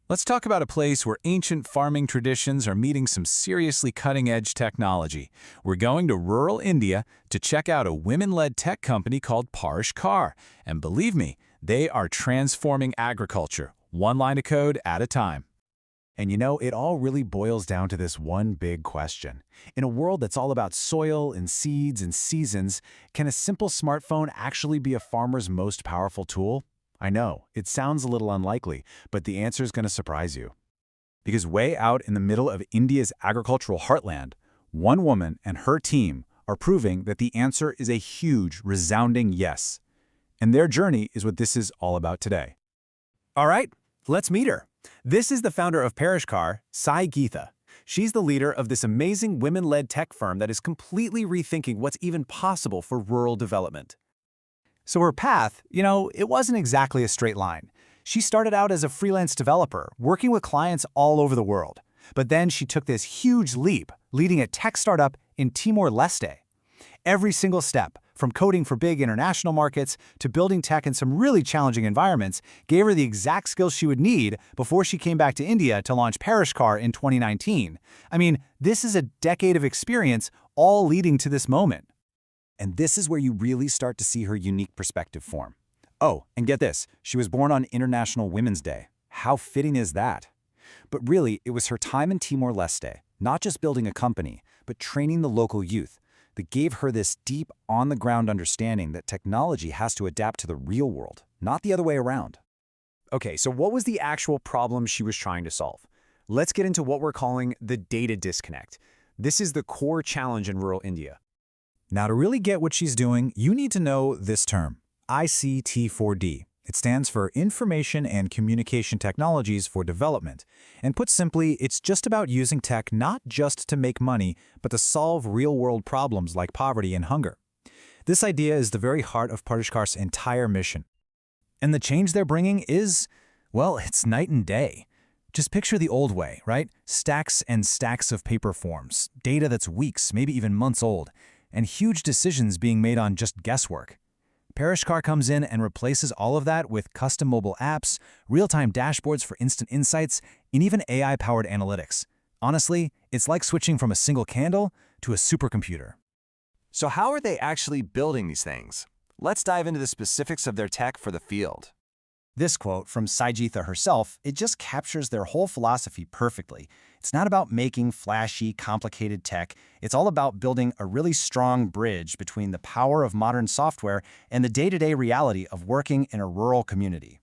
Let's talk about a place where ancient farming traditions are meeting some seriously cutting-edge technology. We're going to rural India to check out a women-led tech company called Parishkaar. And believe me, they are transforming agriculture, one line of code at a time. And it all really boils down to this one big question. In a world that's all about soil and seeds and seasons, can a simple smartphone actually be a farmer's most powerful tool? I know, it sounds a little unlikely, but the answer is going to surprise you. Because way out in the middle of India's agricultural heartland, one woman and her team are proving that the answer is a huge, resounding yes. And their journey is what this is all about today. All right, let's meet her. This is the founder of Parishkaar, Sai Geetha. She's the leader of this amazing women-led tech firm that is completely rethinking what's even possible for rural development. So her path, it wasn't exactly a straight line. She started out as a freelance developer, working with clients all over the world. But then she took this huge leap, leading a tech startup in Timor-Leste. Every single step, from coding for big international markets to building tech in some really challenging environments, gave her the exact skills she would need before she came back to India to launch Parishkaar in 2019. I mean, this is a decade of experience, all leading to this moment. And this is where you really start to see her unique perspective form. Oh, and get this, she was born on International Women's Day. How fitting is that? But really, it was her time in Timor-Leste, not just building a company, but training the local youth, that gave her this deep, on-the-ground understanding that technology has to adapt to the real world, not the other way around. Okay, so what was the actual problem she was trying to solve? Let's get into what we're calling the data disconnect. This is the core challenge in rural India. Now, to really get what she's doing, you need to know this term, ICT4D. It stands for Information and Communication Technologies for Development. And put simply, it's just about using tech not just to make money, but to solve real-world problems like poverty and hunger. This idea is the very heart of Parishkaar's entire mission. And the change they're bringing is, well, it's night and day. Just picture the old way, right? Stacks and stacks of paper forms, data that's weeks, maybe even months old, and huge decisions being made on just guesswork. Parishkaar comes in and replaces all of that with custom mobile apps, real-time dashboards for instant insights, and even AI-powered analytics. Honestly, it's like switching from a single candle to a supercomputer. So how are they actually building these things? Let's dive into the specifics of their tech for the field. This quote from Sai Geetha herself, it just captures their whole philosophy perfectly. It's not about making flashy, complicated tech. It's all about building a really strong bridge between the power of modern software and the day-to-day reality of working in a rural community.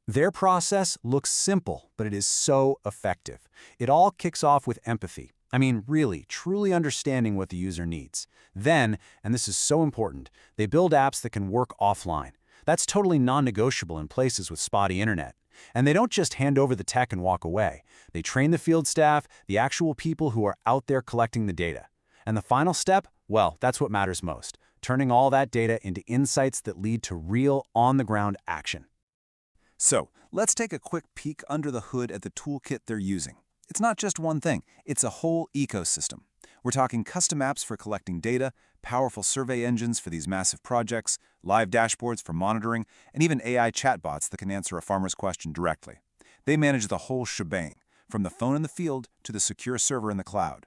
Their process looks simple, but it is so effective. It all kicks off with empathy. I mean, really, truly understanding what the user needs. Then, and this is so important, they build apps that can work offline. That's totally non-negotiable in places with spotty internet. And they don't just hand over the tech and walk away. They train the field staff, the actual people who are out there collecting the data. And the final step, well, that's what matters most, turning all that data into insights that lead to real, on-the-ground action. So, let's take a quick peek under the hood at the toolkit they're using. It's not just one thing, it's a whole ecosystem. We're talking custom apps for collecting data, powerful survey engines for these massive projects, live dashboards for monitoring, and even AI chatbots that can answer a farmer's question directly. They manage the whole shebang, from the phone in the field to the secure server in the cloud.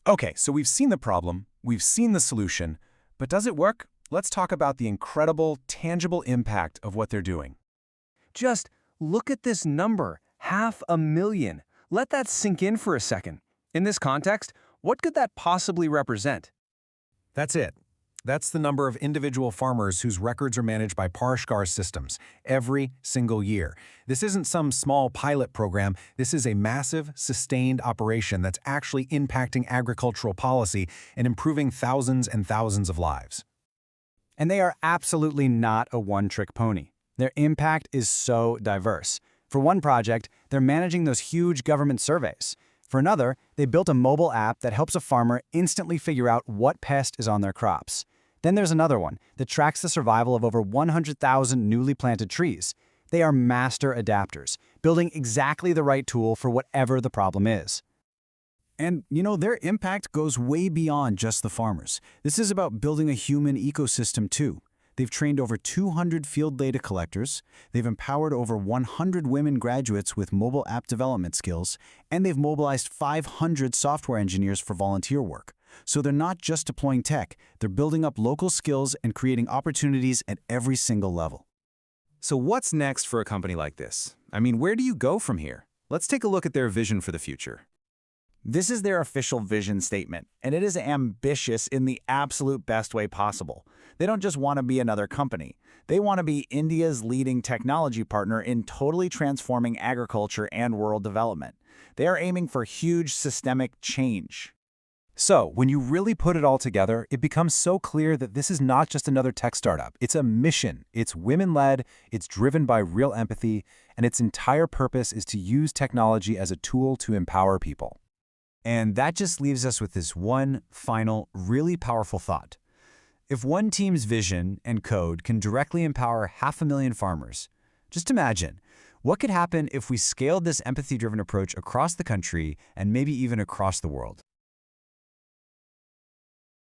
Okay, so we've seen the problem, we've seen the solution, but does it work? Let's talk about the incredible, tangible impact of what they're doing. Just look at this number, 500,000. Let that sink in for a second. In this context, what could that possibly represent? That's it. That's the number of individual farmers whose records are managed by Parishkaar systems every single year. This isn't some small pilot program. This is a massive, sustained operation that's actually impacting agricultural policy and improving thousands and thousands of lives. And they are absolutely not a one-trick pony. Their impact is so diverse. For one project, they're managing those huge government surveys. For another, they built a mobile app that helps a farmer instantly figure out what pest is on their crops. Then there's another one that tracks the survival of over 100,000 newly planted trees. They are master adapters, building exactly the right tool for whatever the problem is. And, their impact goes way beyond just the farmers. This is about building a human ecosystem too. They've trained over 200 field data collectors, they've empowered over 100 women graduates with mobile app development skills, and they've mobilized 500 software engineers for volunteer work. So they're not just deploying tech, they're building up local skills and creating opportunities at every single level. So what's next for a company like this? I mean, where do you go from here? Let's take a look at their vision for the future. This is their official vision statement, and it is ambitious in the absolute best way possible. They don't just want to be another company. They want to be India's leading technology partner in totally transforming agriculture and rural development. They are aiming for huge systemic change. So, when you really put it all together, it becomes so clear that this is not just another tech startup. It's a mission. It's women-led, it's driven by real empathy, and its entire purpose is to use technology as a tool to empower people. And that just leaves us with this one final, really powerful thought. If one team's vision and code can directly empower 500,000 farmers, just imagine, what could happen if we scaled this empathy-driven approach across the country and maybe even across the world?